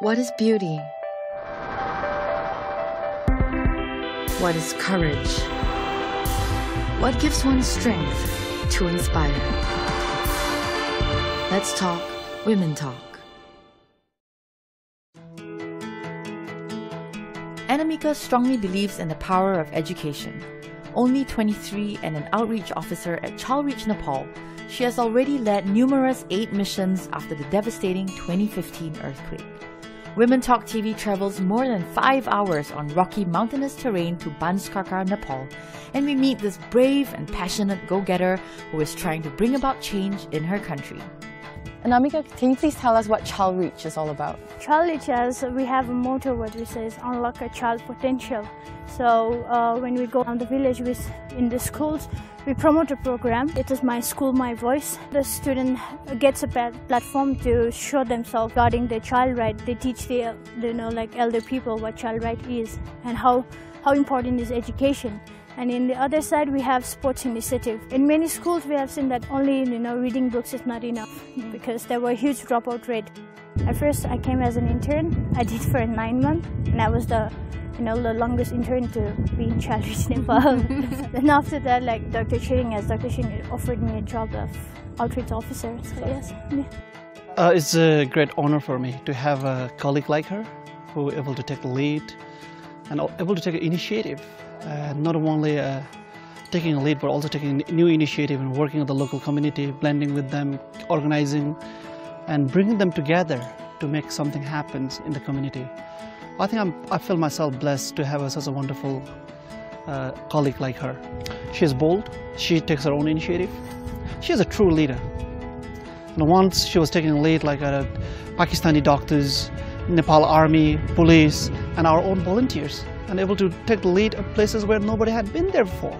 What is beauty? What is courage? What gives one strength to inspire? Let's talk Women Talk. Anamika strongly believes in the power of education. Only 23 and an outreach officer at Childreach Nepal, she has already led numerous aid missions after the devastating 2015 earthquake. Women Talk TV travels more than 5 hours on rocky mountainous terrain to Banskarkar, Nepal, and we meet this brave and passionate go-getter who is trying to bring about change in her country. Anamika, can you please tell us what Childreach is all about? Childreach, we have a motto what we say is unlock a child potential. So when we go around the village in the schools, we promote a program. It is My School, My Voice. The student gets a platform to show themselves regarding their child right. They teach the elder people what child right is and how important is education. And in the other side, we have sports initiative. In many schools, we have seen that only reading books is not enough because there were huge dropout rate. At first, I came as an intern. I did for 9 months, and I was the longest intern to be in Childreach Nepal. Then after that, like Dr. Chering offered me a job of outreach officer. So yes. It's a great honor for me to have a colleague like her who is able to take the lead and able to take an initiative. Not only taking a lead, but also taking a new initiative and working with the local community, blending with them, organizing, and bringing them together to make something happen in the community. I think I feel myself blessed to have such a wonderful colleague like her. She is bold. She takes her own initiative. She is a true leader. And once she was taking a lead like Pakistani doctors, Nepal Army, police, and our own volunteers, and able to take the lead at places where nobody had been there before.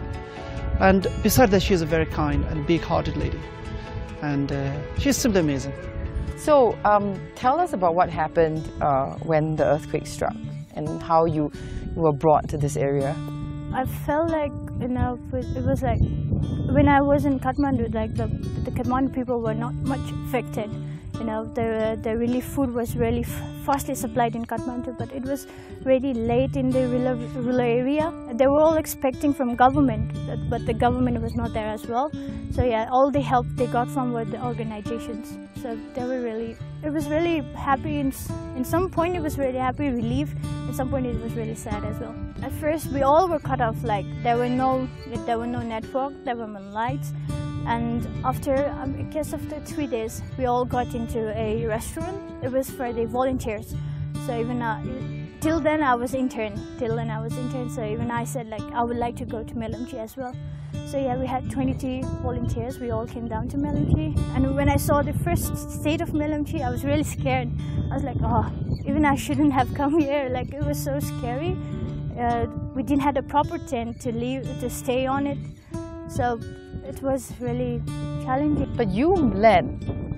And besides that, she is a very kind and big-hearted lady. And she's simply amazing. So, tell us about what happened when the earthquake struck and how you were brought to this area. I felt like, it was like, when I was in Kathmandu, like the Kathmandu people were not much affected. The relief food was really fastly supplied in Kathmandu, but it was really late in the rural area. They were all expecting from government, but the government was not there as well. So yeah, all the help they got from were the organizations. So they were it was really happy. In some point it was really happy, relief. At some point it was really sad as well. At first we all were cut off, like there were no network, there were no lights. And after, I guess after 3 days, we all got into a restaurant. It was for the volunteers. So even till then I was intern. So even I said like I would like to go to Melamchi as well. So yeah, we had 22 volunteers. We all came down to Melamchi. And when I saw the first state of Melamchi, I was really scared. I was like, oh, even I shouldn't have come here. Like it was so scary. We didn't have a proper tent to stay on it. So it was really challenging. But you led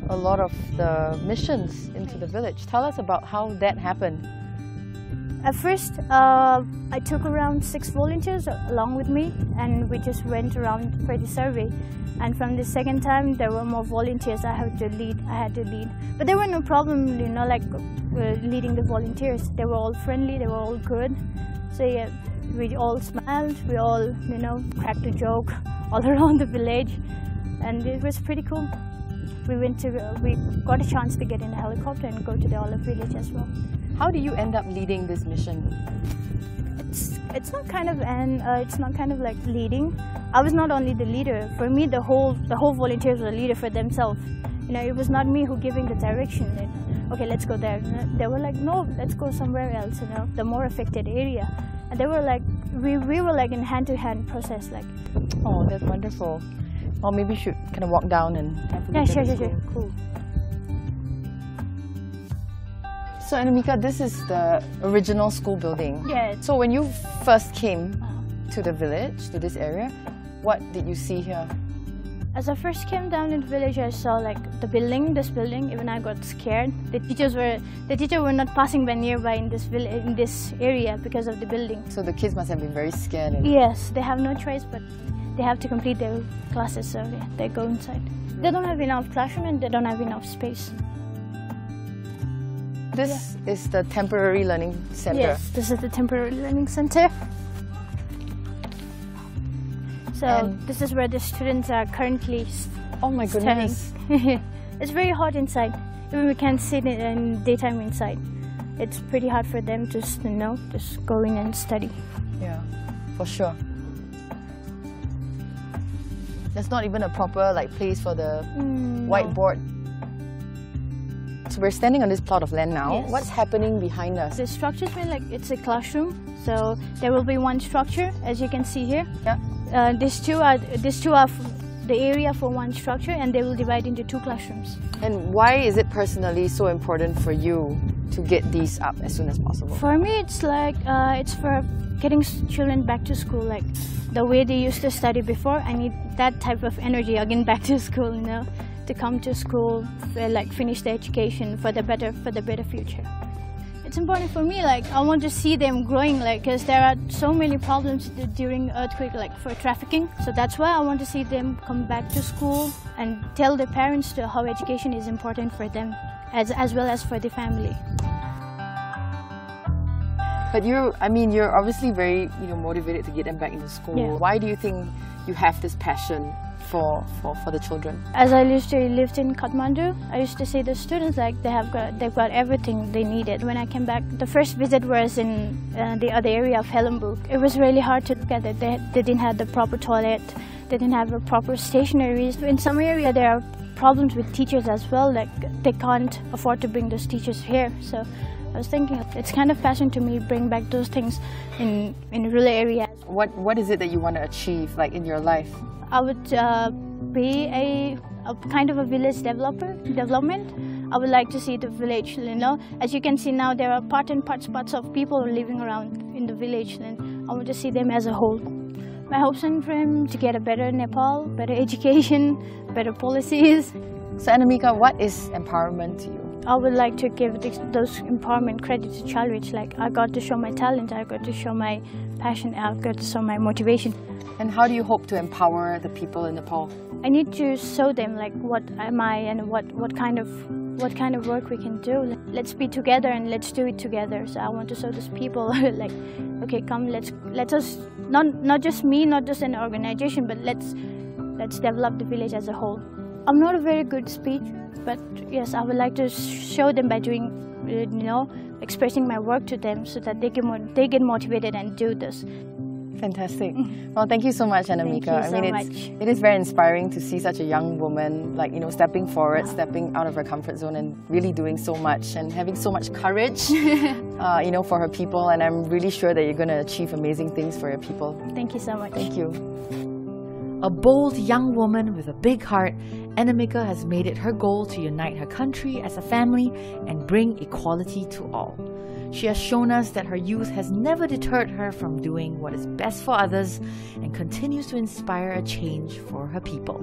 a lot of the missions into the village. Tell us about how that happened. At first, I took around 6 volunteers along with me, and we just went around for the survey. And from the second time, there were more volunteers. I had to lead. But there were no problem, leading the volunteers. They were all friendly. They were all good. So yeah, we all smiled. We all, cracked a joke all around the village, and it was pretty cool. We got a chance to get in a helicopter and go to the olive village as well. How do you end up leading this mission? It's not kind of like leading. I was not only the leader. For me, the whole volunteers were a leader for themselves. It was not me who giving the direction. Okay, let's go there. They were like, no, let's go somewhere else. The more affected area. And they were like, we were like in hand-to-hand process, like. Oh, that's wonderful. Or maybe we should kind of walk down and have a look. Yeah, sure. Cool. So Anamika, this is the original school building. Yeah. So when you first came to the village, to this area, what did you see here? As I first came down in the village, I saw like this building. Even I got scared. The teachers were not passing by nearby in this area because of the building. So the kids must have been very scared. Yes, they have no choice, but they have to complete their classes, so they go inside. They don't have enough classroom and they don't have enough space. This is the temporary learning center. Yes, this is the temporary learning center. So this is where the students are currently Oh my goodness. studying. It's very hot inside. Even we can't sit in daytime inside. It's pretty hard for them to, just go in and study. Yeah, for sure. There's not even a proper place for the whiteboard. So we're standing on this plot of land now. Yes. What's happening behind us? The structure's been it's a classroom. So there will be one structure, as you can see here. Yeah. These two are the area for one structure, and they will divide into 2 classrooms. And why is it personally so important for you to get these up as soon as possible? For me, it's it's for getting children back to school. The way they used to study before, I need that type of energy again back to school. To come to school, finish the education for the better future. It's important for me. I want to see them growing. Because there are so many problems during earthquake, for trafficking. So that's why I want to see them come back to school and tell their parents how education is important for them, as well as for the family. But you're obviously very motivated to get them back into school. Yeah. Why do you think you have this passion for the children? As I lived in Kathmandu, I used to see the students they've got everything they needed. When I came back, the first visit was in the other area of Hellembu. It was really hard to look at it. They didn't have the proper toilet. They didn't have the proper stationaries. In some area, there are problems with teachers as well. They can't afford to bring those teachers here. So I was thinking it's kind of passion to me bring back those things in rural areas. What is it that you want to achieve in your life? I would be a kind of a village development. I would like to see the village, As you can see now, there are parts of people living around in the village, and I want to see them as a whole. My hopes and dreams to get a better Nepal, better education, better policies. So Anamika, what is empowerment to you? I would like to give those empowerment credit to Childreach. I got to show my talent, I got to show my passion, I got to show my motivation. And how do you hope to empower the people in Nepal? I need to show them what am I and what kind of work we can do. Let's be together and let's do it together. So I want to show those people okay, come, let us not just me, not just an organization, but let's develop the village as a whole. I'm not a very good speaker, but yes, I would like to show them by doing, expressing my work to them so that they get motivated and do this. Fantastic. Well, thank you so much, Anamika. Thank you so much. It is very inspiring to see such a young woman, stepping forward, stepping out of her comfort zone and really doing so much and having so much courage, for her people. And I'm really sure that you're going to achieve amazing things for your people. Thank you so much. Thank you. A bold young woman with a big heart, Anamika has made it her goal to unite her country as a family and bring equality to all. She has shown us that her youth has never deterred her from doing what is best for others and continues to inspire a change for her people.